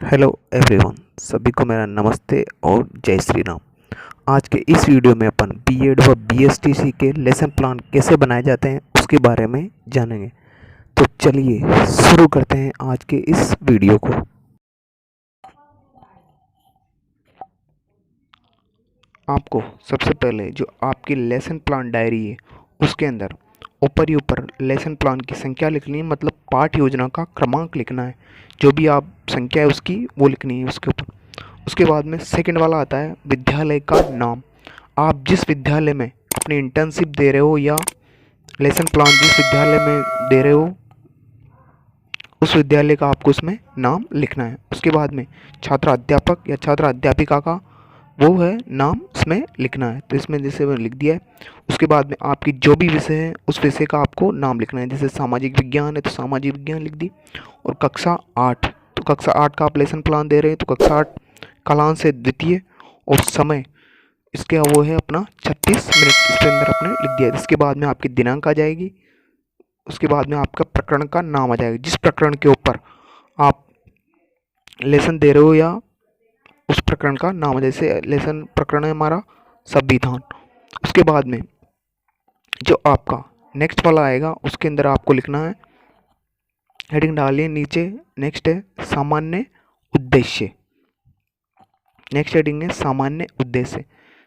Hello everyone, सभी को मेरा नमस्ते और जय श्री राम। आज के इस वीडियो में अपन बीएड व बीएसटीसी के लेसन प्लान कैसे बनाए जाते हैं उसके बारे में जानेंगे। तो चलिए शुरू करते हैं आज के इस वीडियो को। आपको सबसे पहले जो आपकी लेसन प्लान डायरी है उसके अंदर ऊपर ही ऊपर लेसन प्लान की संख्या लिखनी है, मतलब पाठ योजना का क्रमांक लिखना है। जो भी आप संख्या है उसकी वो लिखनी है उसके ऊपर। उसके बाद में सेकंड वाला आता है विद्यालय का नाम। आप जिस विद्यालय में अपनी इंटर्नशिप दे रहे हो या लेसन प्लान जिस विद्यालय में दे रहे हो उस विद्यालय का आपको उसमें नाम लिखना है। उसके बाद में छात्र अध्यापक या छात्र अध्यापिका का वो है नाम इसमें लिखना है, तो इसमें जैसे मैंने लिख दिया है। उसके बाद में आपकी जो भी विषय है उस विषय का आपको नाम लिखना है। जैसे सामाजिक विज्ञान है तो सामाजिक विज्ञान लिख दी। और कक्षा 8 तो कक्षा 8 का आप लेसन प्लान दे रहे हैं तो कक्षा 8 कालांश से द्वितीय और समय इसके वो है अपना 36 मिनट इसके अंदर अपने लिख दिया। इसके बाद में आपकी दिनांक आ जाएगी। उसके बाद में आपका प्रकरण का नाम आ जाएगा, जिस प्रकरण के ऊपर आप लेसन दे रहे हो या उस प्रकरण का नाम। जैसे लेसन प्रकरण है हमारा संविधान। उसके बाद में जो आपका नेक्स्ट वाला आएगा उसके अंदर आपको लिखना है, हेडिंग डालिए नीचे। नेक्स्ट है सामान्य उद्देश्य। नेक्स्ट हेडिंग है सामान्य उद्देश्य।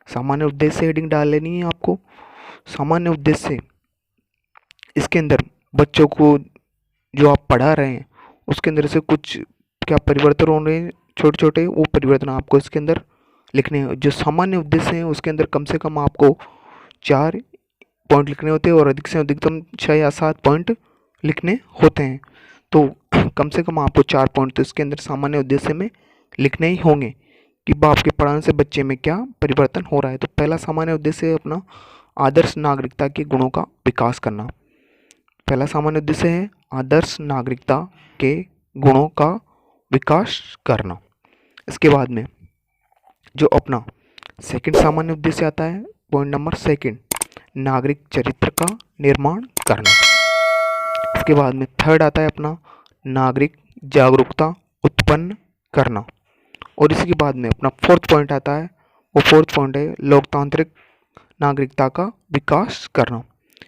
सामान्य उद्देश्य हेडिंग डाल लेनी है आपको। सामान्य उद्देश्य इसके अंदर बच्चों को जो आप पढ़ा रहे हैं उसके अंदर से कुछ क्या परिवर्तन हो रहे हैं छोटे छोटे, वो परिवर्तन आपको इसके अंदर लिखने हैं। जो सामान्य उद्देश्य हैं उसके अंदर कम से कम आपको 4 पॉइंट लिखने होते हैं और अधिक से अधिकतम 6 या 7 पॉइंट लिखने होते हैं। तो कम से कम आपको 4 पॉइंट तो इसके अंदर सामान्य उद्देश्य में लिखने ही होंगे कि आपके पढ़ाने से बच्चे में क्या परिवर्तन हो रहा है। तो पहला सामान्य उद्देश्य है अपना आदर्श नागरिकता के गुणों का विकास करना। पहला सामान्य उद्देश्य है आदर्श नागरिकता के गुणों का विकास करना। इसके बाद में जो अपना सेकंड सामान्य उद्देश्य आता है, पॉइंट नंबर सेकंड, नागरिक चरित्र का निर्माण करना। इसके बाद में थर्ड आता है अपना नागरिक जागरूकता उत्पन्न करना। और इसके बाद में अपना फोर्थ पॉइंट आता है, वो फोर्थ पॉइंट है लोकतांत्रिक नागरिकता का विकास करना।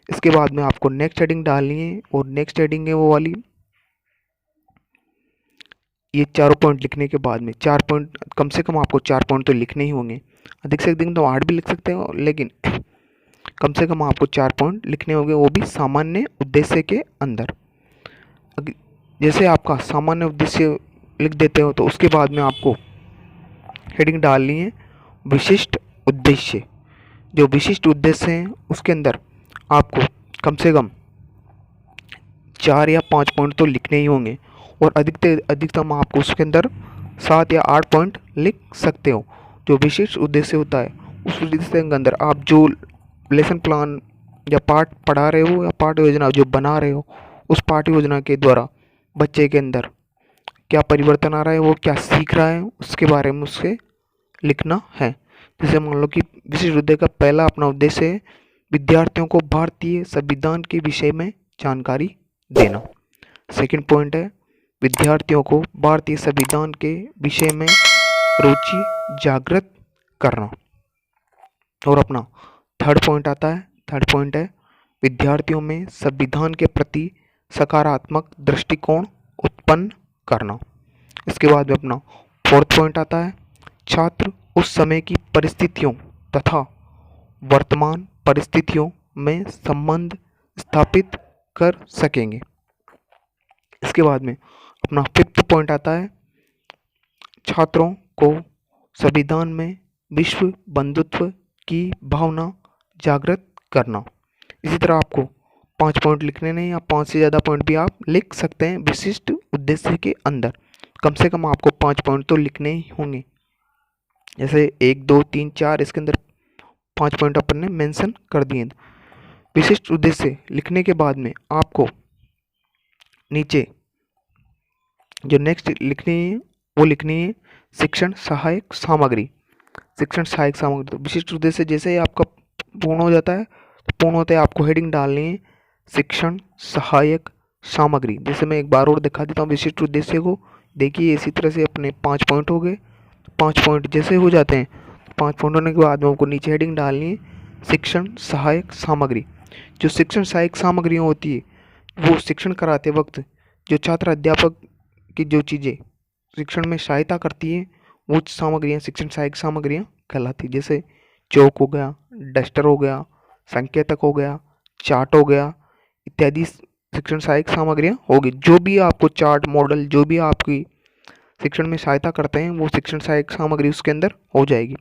इसके बाद में आपको नेक्स्ट हेडिंग डालनी है और नेक्स्ट हेडिंग है वो वाली, ये चारों पॉइंट लिखने के बाद में 4 पॉइंट कम से कम आपको 4 पॉइंट तो लिखने ही होंगे। अधिक से अधिक तो 8 भी लिख सकते हो, लेकिन कम से कम आपको 4 पॉइंट लिखने होंगे, वो भी सामान्य उद्देश्य के अंदर। जैसे आपका सामान्य उद्देश्य लिख देते हो तो उसके बाद में आपको हेडिंग डालनी है विशिष्ट उद्देश्य। जो विशिष्ट उद्देश्य हैं उसके अंदर आपको कम से कम 4 या 5 पॉइंट तो लिखने ही होंगे और अधिकतम आपको उसके अंदर 7 या 8 पॉइंट लिख सकते हो। जो विशिष्ट उद्देश्य होता है उस उद्देश्य के अंदर आप जो लेसन प्लान या पाठ पढ़ा रहे हो या पाठ योजना जो बना रहे हो उस पाठ योजना के द्वारा बच्चे के अंदर क्या परिवर्तन आ रहा है, वो क्या सीख रहा है, उसके बारे में उससे लिखना है। जैसे मान लो कि विशिष्ट उद्देश्य का पहला अपना उद्देश्य है विद्यार्थियों को भारतीय संविधान के विषय में जानकारी देना। सेकंड पॉइंट है विद्यार्थियों को भारतीय संविधान के विषय में रुचि जागृत करना। और अपना थर्ड पॉइंट आता है, थर्ड पॉइंट है विद्यार्थियों में संविधान के प्रति सकारात्मक दृष्टिकोण उत्पन्न करना। इसके बाद में अपना फोर्थ पॉइंट आता है छात्र उस समय की परिस्थितियों तथा वर्तमान परिस्थितियों में संबंध स्थापित कर सकेंगे। इसके बाद में अपना फिफ्थ पॉइंट आता है छात्रों को संविधान में विश्व बंधुत्व की भावना जागृत करना। इसी तरह आपको 5 पॉइंट लिखने नहीं, या 5 से ज़्यादा पॉइंट भी आप लिख सकते हैं विशिष्ट उद्देश्य के अंदर। कम से कम आपको 5 पॉइंट तो लिखने ही होंगे। जैसे 1 2 3 4 इसके अंदर 5 पॉइंट अपन ने मेंशन कर दिए। विशिष्ट उद्देश्य लिखने के बाद में आपको नीचे जो नेक्स्ट लिखनी है वो लिखनी है शिक्षण सहायक सामग्री। शिक्षण सहायक सामग्री तो विशिष्ट उद्देश्य जैसे ही आपका पूर्ण हो जाता है तो पूर्ण होते हैं आपको हेडिंग डालनी है शिक्षण सहायक सामग्री। जैसे मैं एक बार और दिखा देता हूँ विशिष्ट उद्देश्य को, देखिए इसी तरह से अपने 5 पॉइंट हो गए। 5 पॉइंट जैसे हो जाते हैं, 5 पॉइंट होने के बाद में आपको नीचे हेडिंग डालनी है शिक्षण सहायक सामग्री। जो शिक्षण सहायक सामग्रियाँ होती है वो शिक्षण कराते वक्त जो छात्र अध्यापक की जो चीज़ें शिक्षण में सहायता करती हैं वो सामग्रियाँ शिक्षण सहायक सामग्रियाँ कहलाती है। जैसे चौक हो गया, डस्टर हो गया, संकेतक हो गया, चार्ट हो गया इत्यादि शिक्षण सहायक सामग्रियाँ होगी। जो भी आपको चार्ट मॉडल जो भी आपकी शिक्षण में सहायता करते हैं वो शिक्षण सहायक सामग्री उसके अंदर हो जाएगी।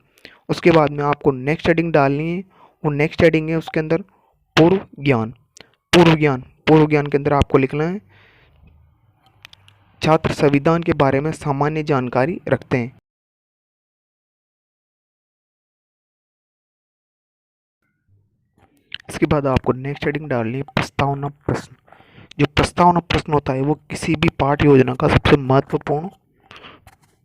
उसके बाद में आपको नेक्स्ट हेडिंग डालनी है। वो नेक्स्ट हेडिंग है उसके अंदर पूर्व ज्ञान। पूर्व ज्ञान के अंदर आपको लिखना है छात्र संविधान के बारे में सामान्य जानकारी रखते हैं। इसके बाद आपको नेक्स्ट हेडिंग डालनी है प्रस्तावना प्रश्न। जो प्रस्तावना प्रश्न होता है वो किसी भी पाठ योजना का सबसे महत्वपूर्ण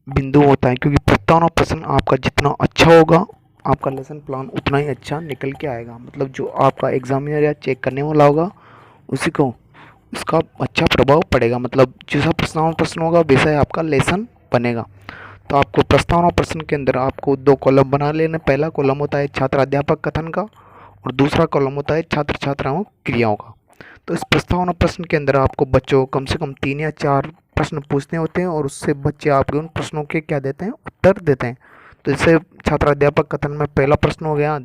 बिंदु होता है, क्योंकि प्रस्तावना प्रश्न आपका जितना अच्छा होगा आपका लेसन प्लान उतना ही अच्छा निकल के आएगा। मतलब जो आपका एग्जामिनर या चेक करने वाला होगा उसी को उसका अच्छा प्रभाव पड़ेगा। मतलब जैसा प्रस्तावना प्रश्न होगा वैसा ही आपका लेसन बनेगा। तो आपको प्रस्तावना प्रश्न के अंदर आपको 2 कॉलम बना लेना। पहला कॉलम होता है छात्र अध्यापक कथन का और दूसरा कॉलम होता है छात्र छात्राओं क्रियाओं का। तो इस प्रस्तावना प्रश्न के अंदर आपको बच्चों को कम से कम 3 या 4 प्रश्न पूछने होते हैं और उससे बच्चे आपके उन प्रश्नों के क्या देते हैं, उत्तर देते हैं। तो जैसे छात्र अध्यापक कथन में पहला प्रश्न हो गया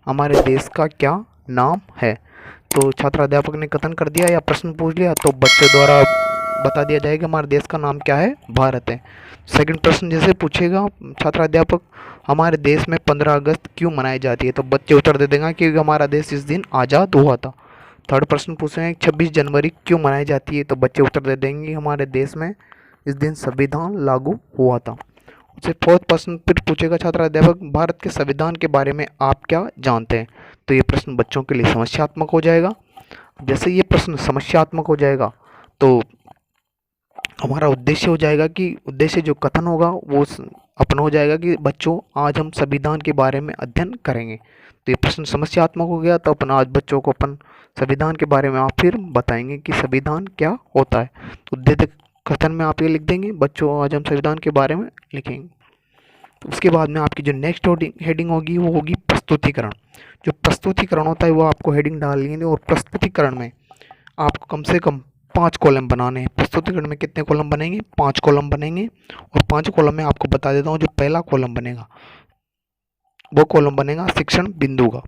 हमारे देश का क्या नाम है। तो छात्र अध्यापक ने कथन कर दिया या प्रश्न पूछ लिया तो बच्चे द्वारा बता दिया जाएगा हमारे देश का नाम क्या है, भारत है। सेकंड प्रश्न जैसे पूछेगा छात्र अध्यापक हमारे देश में 15 अगस्त क्यों मनाई जाती है, तो बच्चे उत्तर दे देंगे क्योंकि हमारा देश इस दिन आज़ाद हुआ था। थर्ड प्रश्न पूछेंगे 26 जनवरी क्यों मनाई जाती है, तो बच्चे उत्तर दे देंगे हमारे देश में इस दिन संविधान लागू हुआ था। उससे फोर्थ प्रश्न फिर पूछेगा छात्र अध्यापक भारत के संविधान के बारे में आप क्या जानते हैं। तो ये प्रश्न बच्चों के लिए समस्यात्मक हो जाएगा। जैसे ये प्रश्न समस्यात्मक हो जाएगा तो हमारा उद्देश्य हो जाएगा कि उद्देश्य जो कथन होगा वो अपना हो जाएगा कि बच्चों आज हम संविधान के बारे में अध्ययन करेंगे। तो ये प्रश्न समस्यात्मक हो गया तो अपन आज बच्चों को अपन संविधान के बारे में आप फिर बताएंगे कि संविधान क्या होता है। तो उद्देश्य कथन में आप ये लिख देंगे बच्चों आज हम संविधान के बारे में लिखेंगे। तो उसके बाद में आपकी जो नेक्स्ट हेडिंग होगी वो होगी प्रस्तुतिकरण। जो प्रस्तुतिकरण होता है वो आपको हेडिंग डालनी है और प्रस्तुतिकरण में आपको कम से कम 5 कॉलम बनाने हैं। प्रस्तुतिकरण में कितने कॉलम बनेंगे, 5 कॉलम बनेंगे। और 5 कॉलम में आपको बता देता हूँ जो पहला कॉलम बनेगा वो कॉलम बनेगा शिक्षण बिंदु का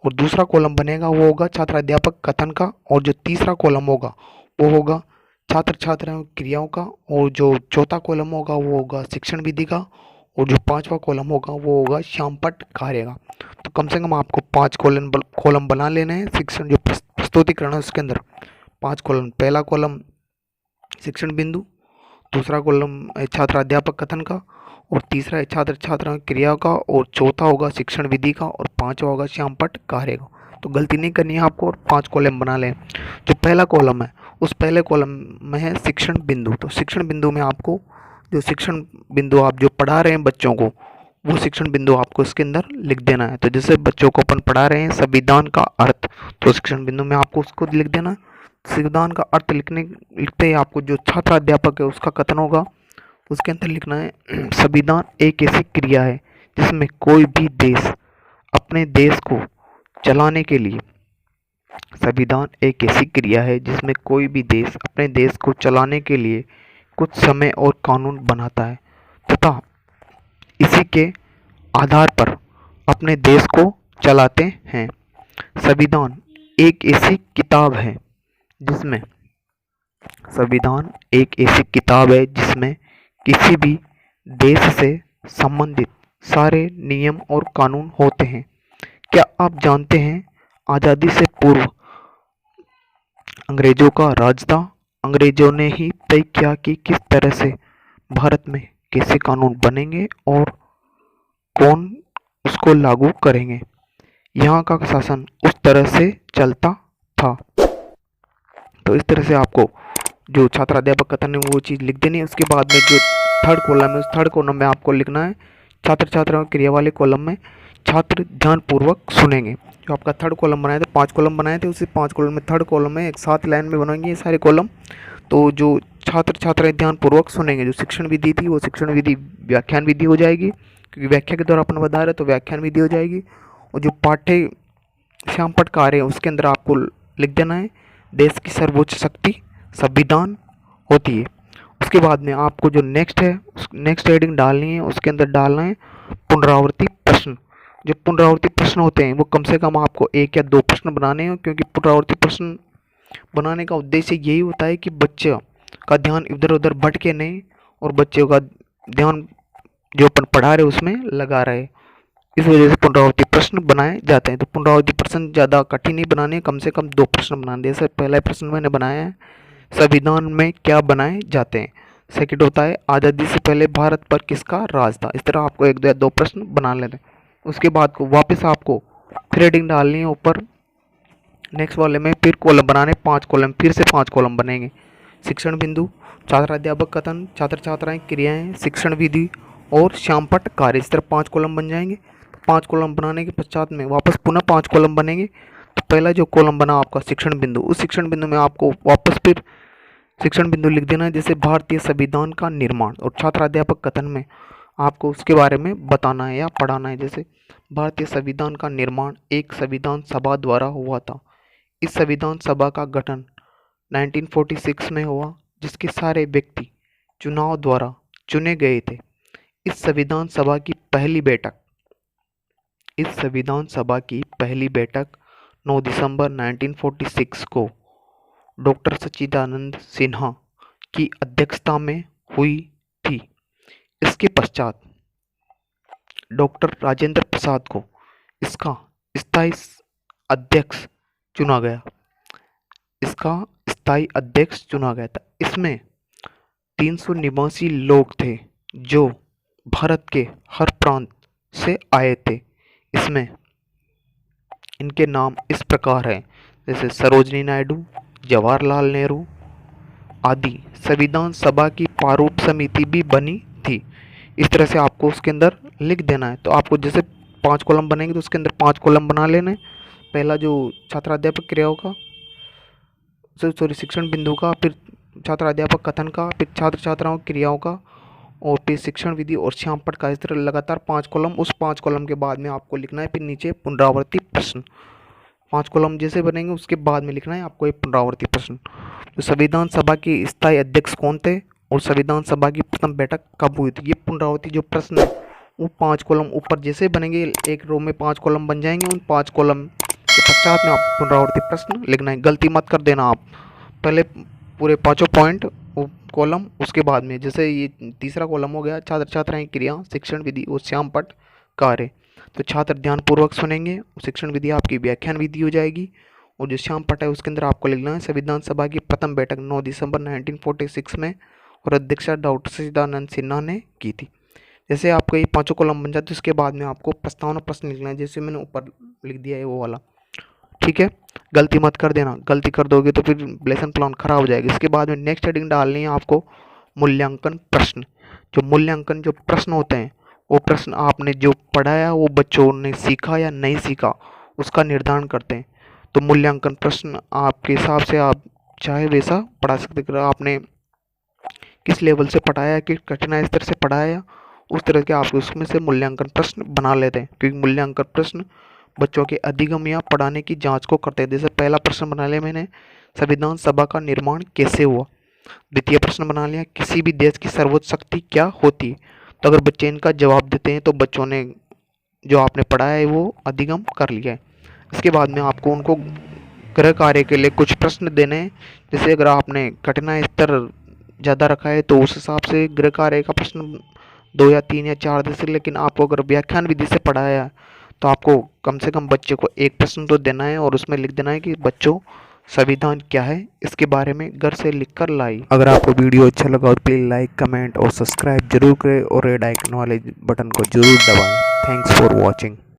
और दूसरा कॉलम बनेगा वो होगा छात्र अध्यापक कथन का और जो तीसरा कॉलम होगा वो होगा छात्र छात्राओं क्रियाओं का और जो चौथा कॉलम होगा वो होगा शिक्षण विधि का और जो 5वां कॉलम होगा वो होगा श्यामपट्ट कार्य का। तो कम से कम आपको 5 कॉलम बना लेने हैं। शिक्षण जो प्रस्तुतिकरण है उसके अंदर 5 कॉलम, पहला कॉलम शिक्षण बिंदु, दूसरा कॉलम है छात्र अध्यापक कथन का और तीसरा है छात्र छात्रा क्रिया का और चौथा होगा शिक्षण विधि का और 5वां होगा श्यामपट्ट कार्य का। तो गलती नहीं करनी है आपको और 5 कॉलम बना लें। जो पहला कॉलम है उस पहले कॉलम में है शिक्षण बिंदु। तो शिक्षण बिंदु में आपको जो शिक्षण बिंदु आप जो पढ़ा रहे हैं बच्चों को वो शिक्षण बिंदु आपको इसके अंदर लिख देना है। तो जैसे बच्चों को अपन पढ़ा रहे हैं संविधान का अर्थ, तो शिक्षण बिंदु में आपको उसको लिख देना है। संविधान का अर्थ लिखते ही आपको जो छात्र अध्यापक है उसका कथन होगा उसके अंदर लिखना है संविधान एक ऐसी क्रिया है जिसमें कोई भी देश अपने देश को चलाने के लिए संविधान एक ऐसी क्रिया है जिसमें कोई भी देश अपने देश को चलाने के लिए कुछ समय और कानून बनाता है तथा इसी के आधार पर अपने देश को चलाते हैं। संविधान एक ऐसी किताब है जिसमें संविधान एक ऐसी किताब है जिसमें किसी भी देश से संबंधित सारे नियम और कानून होते हैं। क्या आप जानते हैं आज़ादी से पूर्व अंग्रेजों का राज था। अंग्रेजों ने ही तय किया कि किस तरह से भारत में कैसे कानून बनेंगे और कौन उसको लागू करेंगे। यहाँ का शासन उस तरह से चलता था। तो इस तरह से आपको जो छात्र अध्यापक कथन है वो चीज़ लिख देनी है। उसके बाद में जो थर्ड कॉलम है उस थर्ड कॉलम में आपको लिखना है छात्र छात्राओं क्रिया वाले कॉलम में छात्र ध्यानपूर्वक सुनेंगे। जो आपका थर्ड कॉलम बनाए थे 5 कॉलम बनाए थे उसी 5 कॉलम में थर्ड कॉलम में एक साथ लाइन में बनाएंगे ये सारे कॉलम। तो जो छात्र छात्राएं ध्यानपूर्वक सुनेंगे, जो शिक्षण विधि थी वो शिक्षण विधि व्याख्यान विधि हो जाएगी, क्योंकि व्याख्या के द्वारा अपन बता रहे तो व्याख्यान विधि हो जाएगी। और जो पाठ्य श्यामपट्ट कार्य है उसके अंदर आपको लिख देना है देश की सर्वोच्च शक्ति संविधान होती है। उसके बाद में आपको जो नेक्स्ट है नेक्स्ट हेडिंग डालनी है, उसके अंदर डालना है पुनरावृत्ति प्रश्न। जो पुनरावृत्ति प्रश्न होते हैं वो कम से कम आपको 1 या 2 प्रश्न बनाने हैं, क्योंकि पुनरावृत्ति प्रश्न बनाने का उद्देश्य यही होता है कि बच्चे का ध्यान इधर उधर भटके नहीं और बच्चों का ध्यान जो अपन पढ़ा रहे उसमें लगा रहे। इस वजह से पुनरावृत्ति प्रश्न बनाए जाते हैं। तो पुनरावृत्ति प्रश्न ज़्यादा कठिन नहीं बनाने, कम से कम 2 प्रश्न बनाने। जैसे पहला प्रश्न मैंने बनाया है संविधान में क्या बनाए जाते हैं। सेकंड होता है आज़ादी से पहले भारत पर किसका राज था। इस तरह आपको 1 या 2 प्रश्न बना लेते हैं। उसके बाद को वापस आपको फिर हेडिंग डालनी है ऊपर नेक्स्ट वाले में, फिर कॉलम बनाने 5 कॉलम, फिर से 5 कॉलम बनेंगे। शिक्षण बिंदु, छात्र अध्यापक कथन, छात्र छात्राएं क्रियाएं, शिक्षण विधि और श्यामपट्ट कार्य। इस तरह 5 कॉलम बन जाएंगे। 5 कॉलम बनाने के पश्चात में वापस पुनः 5 कॉलम बनेंगे। तो पहला जो कॉलम बना आपका शिक्षण बिंदु, उस शिक्षण बिंदु में आपको वापस फिर शिक्षण बिंदु लिख देना है, जैसे भारतीय संविधान का निर्माण। और छात्र अध्यापक कथन में आपको उसके बारे में बताना है या पढ़ाना है, जैसे भारतीय संविधान का निर्माण एक संविधान सभा द्वारा हुआ था। इस संविधान सभा का गठन 1946 में हुआ, जिसके सारे व्यक्ति चुनाव द्वारा चुने गए थे। इस संविधान सभा की पहली बैठक 9 दिसंबर 1946 को डॉक्टर सच्चिदानंद सिन्हा की अध्यक्षता में हुई थी। इसके पश्चात डॉक्टर राजेंद्र प्रसाद को इसका स्थायी अध्यक्ष चुना गया था। इसमें 389 लोग थे जो भारत के हर प्रांत से आए थे। इसमें इनके नाम इस प्रकार हैं, जैसे सरोजनी नायडू, जवाहरलाल नेहरू आदि। संविधान सभा की प्रारूप समिति भी बनी थी। इस तरह से आपको उसके अंदर लिख देना है। तो आपको जैसे 5 कॉलम बनेंगे तो उसके अंदर 5 कॉलम बना लेना है। पहला जो छात्राध्यापक क्रियाओं का शिक्षण बिंदु का, फिर छात्र अध्यापक कथन का, फिर छात्र छात्राओं क्रियाओं का, और फिर शिक्षण विधि और श्यामपट्ट का। इस तरह लगातार 5 कॉलम। उस 5 कॉलम के बाद में आपको लिखना है फिर नीचे पुनरावृत्ति प्रश्न। 5 कॉलम जैसे बनेंगे उसके बाद में लिखना है आपको एक पुनरावृत्ति प्रश्न। तो संविधान सभा के स्थायी अध्यक्ष कौन थे और संविधान सभा की प्रथम बैठक कब हुई थी। ये पुनरावृत्ति जो प्रश्न है वो 5 कॉलम ऊपर जैसे बनेंगे, एक रो में 5 कॉलम बन जाएंगे। उन 5 कॉलम के पश्चात में आप पुनरावृत्ति प्रश्न लिखना है। गलती मत कर देना आप, पहले पूरे 5 पॉइंट कॉलम, उसके बाद में जैसे ये तीसरा कॉलम हो गया छात्र छात्राएं क्रिया, शिक्षण विधि और श्यामपट्ट कार्य। तो छात्र ध्यानपूर्वक सुनेंगे, शिक्षण विधि आपकी व्याख्यान विधि हो जाएगी, और जो श्यामपट्ट है उसके अंदर आपको लिखना है संविधान सभा की प्रथम बैठक 9 दिसंबर 1946 में और अध्यक्षता डॉक्टर सच्चिदानंद सिन्हा ने की थी। जैसे आपका ये 5 कॉलम बन जाते उसके बाद में आपको प्रस्तावना प्रश्न लिखना है, जैसे मैंने ऊपर लिख दिया है वो वाला। ठीक है, गलती मत कर देना, गलती कर दोगे तो फिर लेसन प्लान खराब हो जाएगा। इसके बाद में नेक्स्ट हेडिंग डालनी है आपको मूल्यांकन प्रश्न। जो मूल्यांकन जो प्रश्न होते हैं वो प्रश्न आपने जो पढ़ाया वो बच्चों ने सीखा या नहीं सीखा उसका निर्धारण करते हैं। तो मूल्यांकन प्रश्न आपके हिसाब से आप चाहे वैसा पढ़ा सकते हैं। आपने किस लेवल से पढ़ाया, किस कठिनाई स्तर से पढ़ाया, उस तरह के आप उसमें से मूल्यांकन प्रश्न बना लेते हैं, क्योंकि मूल्यांकन प्रश्न बच्चों के अधिगम या पढ़ाने की जांच को करते हैं। जैसे पहला प्रश्न बना लिया मैंने, संविधान सभा का निर्माण कैसे हुआ। द्वितीय प्रश्न बना लिया, किसी भी देश की सर्वोच्च शक्ति क्या होती है। तो अगर बच्चे इनका जवाब देते हैं तो बच्चों ने जो आपने पढ़ाया है वो अधिगम कर लिया है। इसके बाद में आपको उनको गृह कार्य के लिए कुछ प्रश्न देने हैं। जैसे अगर आपने कठिनाई स्तर ज़्यादा रखा है तो उस हिसाब से गृह कार्य का प्रश्न 2 या 3 या 4 दे सकते, लेकिन आपको अगर व्याख्यान विधि से पढ़ाया है तो आपको कम से कम बच्चे को 1 प्रश्न तो देना है और उसमें लिख देना है कि बच्चों संविधान क्या है, इसके बारे में घर से लिखकर लाई। अगर आपको वीडियो अच्छा लगा तो प्लीज़ लाइक, कमेंट और सब्सक्राइब जरूर करें और रेड आइकन वाले बटन को जरूर दबाएं। Thanks for watching.